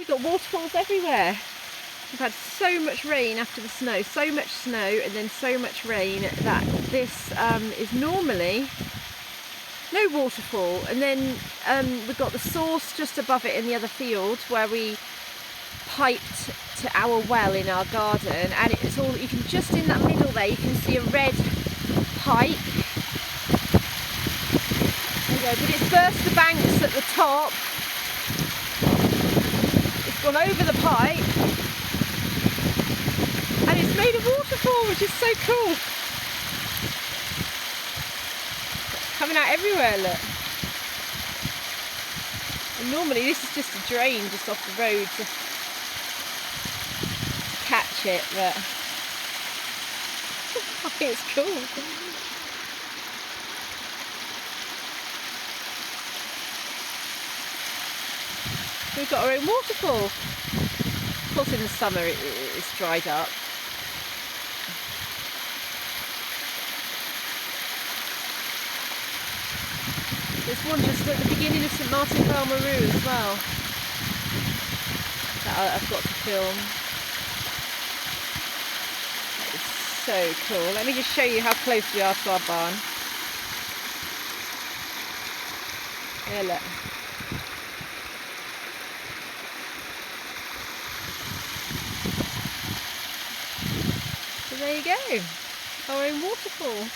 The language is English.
got waterfalls everywhere. We've had so much rain after the snow, so much snow and then so much rain that this is normally no waterfall. And then we've got the source just above it in the other field where we piped to our well in our garden, and it's all, you can just in that middle there, you can see a red pipe. There you go, but it's burst the banks at the top. It's gone over the pipe. And it's made a waterfall, which is so cool. It's coming out everywhere, look. And normally this is just a drain just off the road to catch it, but I think it's cool. We've got our own waterfall. Of course in the summer it's dried up. There's one just at the beginning of St Martin Belmaroo as well that I've got to film. That is so cool. Let me just show you how close we are to our barn. Here, look. So there you go, our own waterfall.